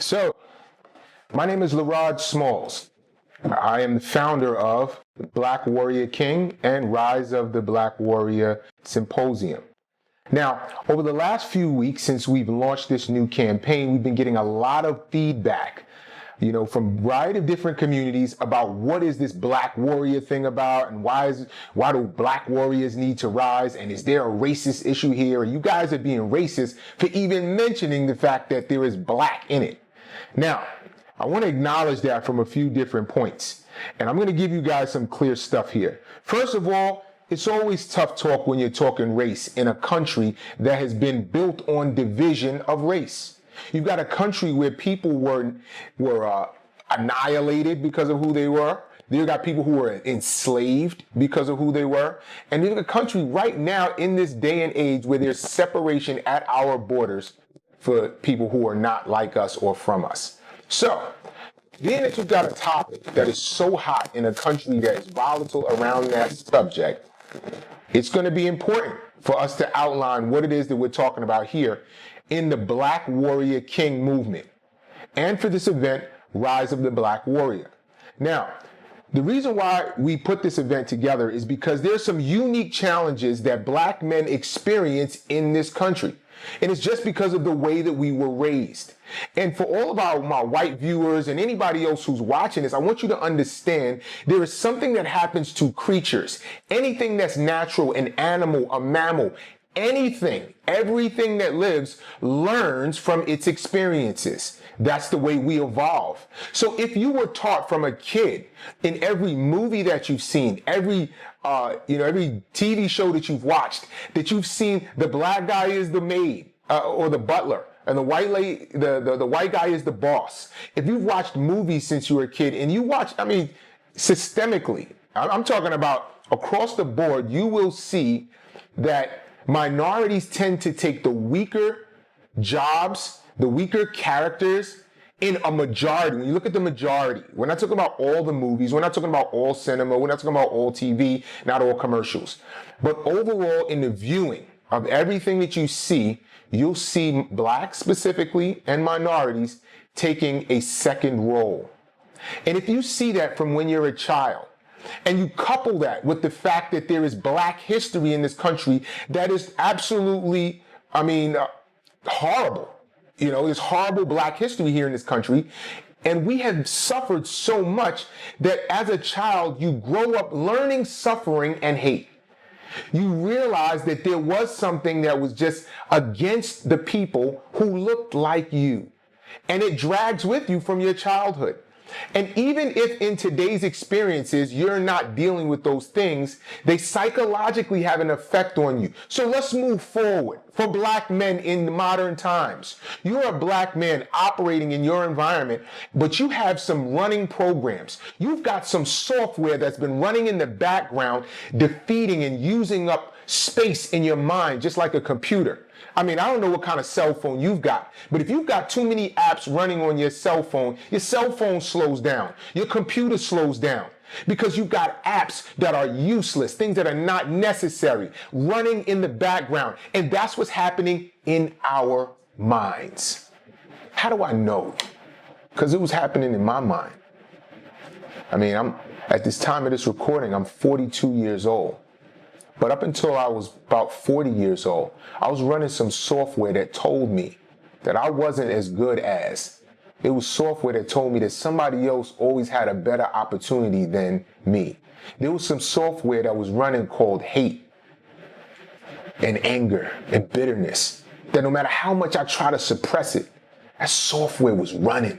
So, my name is Laraj Smalls. I am the founder of Black Warrior King and Rise of the Black Warrior Symposium. Now, over the last few weeks since we've launched this new campaign, we've been getting a lot of feedback, from a variety of different communities about what is this Black Warrior thing about, and why do Black warriors need to rise, and is there a racist issue here? And you guys are being racist for even mentioning the fact that there is black in it. Now, I want to acknowledge that from a few different points, and I'm going to give you guys some clear stuff here. First of all, it's always tough talk when you're talking race in a country that has been built on division of race. You've got a country where people were annihilated because of who they were. You've got people who were enslaved because of who they were. And you've got a country right now in this day and age where there's separation at our borders for people who are not like us or from us. So, being that you've got a topic that is so hot in a country that is volatile around that subject, it's going to be important for us to outline what it is that we're talking about here in the Black Warrior King movement, and for this event, Rise of the Black Warrior. Now, the reason why we put this event together is because there's some unique challenges that black men experience in this country. And it's just because of the way that we were raised. And for all of my white viewers and anybody else who's watching this, I want you to understand there is something that happens to creatures. Anything that's natural, an animal, a mammal, everything that lives learns from its experiences. That's the way we evolve. So if you were taught from a kid in every movie that you've seen, every TV show that you've watched, that you've seen the black guy is the maid or the butler, and the white guy is the boss. If you've watched movies since you were a kid, and you watch, systemically, I'm talking about across the board, you will see that minorities tend to take the weaker jobs, the weaker characters in a majority. When you look at the majority, we're not talking about all the movies, we're not talking about all cinema, we're not talking about all TV, not all commercials. But overall, in the viewing of everything that you see, you'll see blacks specifically and minorities taking a second role. And if you see that from when you're a child, and you couple that with the fact that there is black history in this country that is absolutely, horrible. There's horrible black history here in this country. And we have suffered so much that as a child, you grow up learning suffering and hate. You realize that there was something that was just against the people who looked like you. And it drags with you from your childhood. And even if in today's experiences, you're not dealing with those things, they psychologically have an effect on you. So let's move forward for black men in modern times. You're a black man operating in your environment, but you have some running programs. You've got some software that's been running in the background, defeating and using up space in your mind, just like a computer. I don't know what kind of cell phone you've got, but if you've got too many apps running on your cell phone slows down. Your computer slows down because you've got apps that are useless, things that are not necessary, running in the background. And that's what's happening in our minds. How do I know? Because it was happening in my mind. I'm at this time of this recording, I'm 42 years old. But up until I was about 40 years old, I was running some software that told me that I wasn't as good as. It was software that told me that somebody else always had a better opportunity than me. There was some software that was running called hate and anger and bitterness, that no matter how much I try to suppress it, that software was running.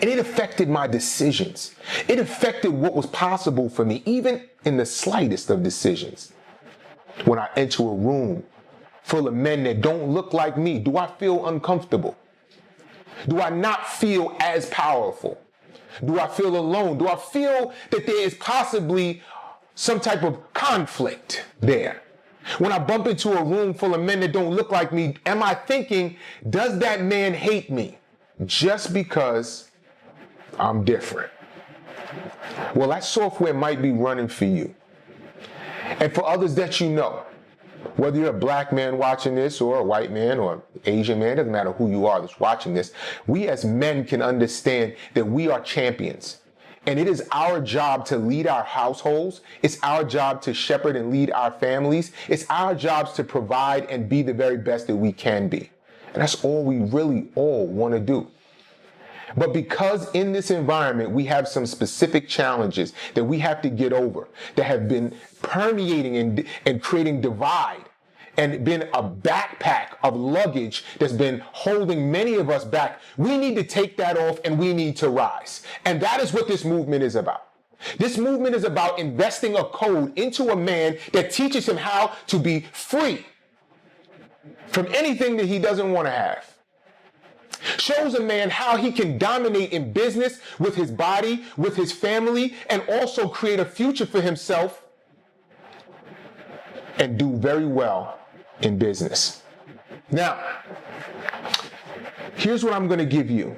And it affected my decisions. It affected what was possible for me, even in the slightest of decisions. When I enter a room full of men that don't look like me, do I feel uncomfortable? Do I not feel as powerful? Do I feel alone? Do I feel that there is possibly some type of conflict there? When I bump into a room full of men that don't look like me, am I thinking, does that man hate me just because I'm different? Well, that software might be running for you. And for others that you know, Whether you're a black man watching this or a white man or Asian man, doesn't matter who you are that's watching this, we as men can understand that we are champions. And it is our job to lead our households. It's our job to shepherd and lead our families. It's our jobs to provide and be the very best that we can be. And that's all we really all want to do. But because in this environment, we have some specific challenges that we have to get over that have been permeating and creating divide and been a backpack of luggage that's been holding many of us back, we need to take that off and we need to rise. And that is what this movement is about. This movement is about investing a code into a man that teaches him how to be free from anything that he doesn't want to have. Shows a man how he can dominate in business with his body, with his family, and also create a future for himself and do very well in business. Now, here's what I'm going to give you.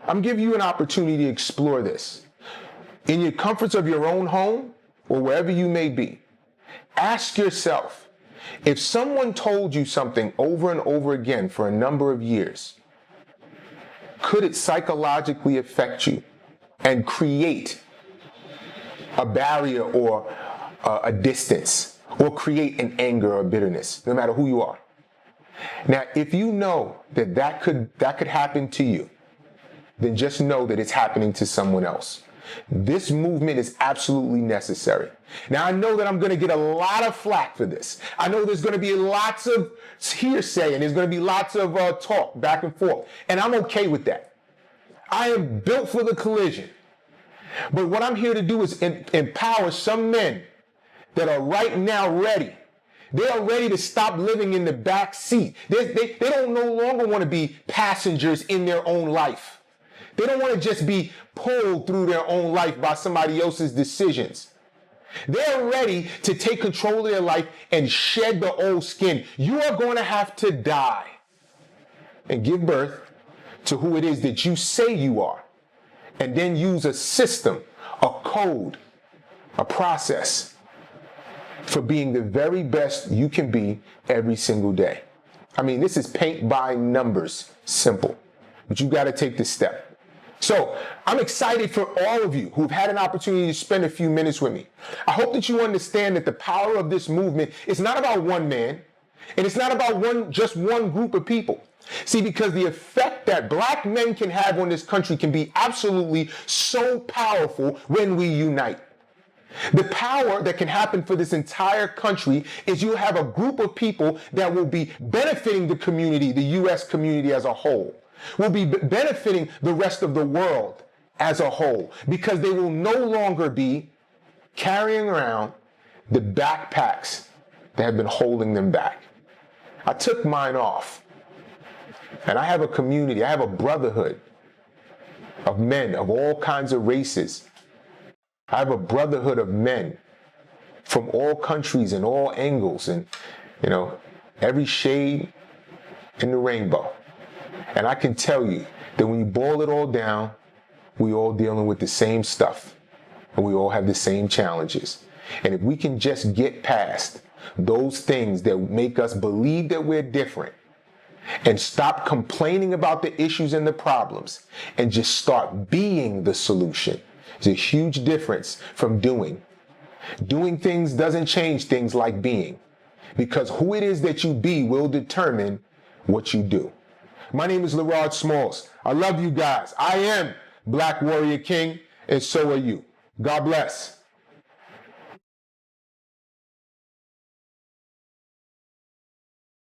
I'm giving you an opportunity to explore this. In your comforts of your own home or wherever you may be, ask yourself, if someone told you something over and over again for a number of years, could it psychologically affect you and create a barrier or a distance or create an anger or bitterness, no matter who you are? Now, if you know that could happen to you, then just know that it's happening to someone else. This movement is absolutely necessary. Now, I know that I'm going to get a lot of flack for this. I know there's going to be lots of hearsay and there's going to be lots of talk back and forth. And I'm okay with that. I am built for the collision. But what I'm here to do is empower some men that are right now ready. They are ready to stop living in the back seat. They don't no longer want to be passengers in their own life. They don't want to just be pulled through their own life by somebody else's decisions. They're ready to take control of their life and shed the old skin. You are going to have to die and give birth to who it is that you say you are, and then use a system, a code, a process for being the very best you can be every single day. I mean, this is paint by numbers, simple, but you got to take this step. So I'm excited for all of you who've had an opportunity to spend a few minutes with me. I hope that you understand that the power of this movement is not about one man, and it's not about just one group of people. See, because the effect that black men can have on this country can be absolutely so powerful when we unite. The power that can happen for this entire country is you have a group of people that will be benefiting the community, the U.S. community as a whole, will be benefiting the rest of the world as a whole, because they will no longer be carrying around the backpacks that have been holding them back. I took mine off, and I have a community, I have a brotherhood of men of all kinds of races. I have a brotherhood of men from all countries and all angles and, every shade in the rainbow. And I can tell you that when you boil it all down, we all dealing with the same stuff and we all have the same challenges. And if we can just get past those things that make us believe that we're different and stop complaining about the issues and the problems and just start being the solution, there's a huge difference from doing. Doing things doesn't change things like being, because who it is that you be will determine what you do. My name is Lerard Smalls. I love you guys. I am Black Warrior King, and so are you. God bless.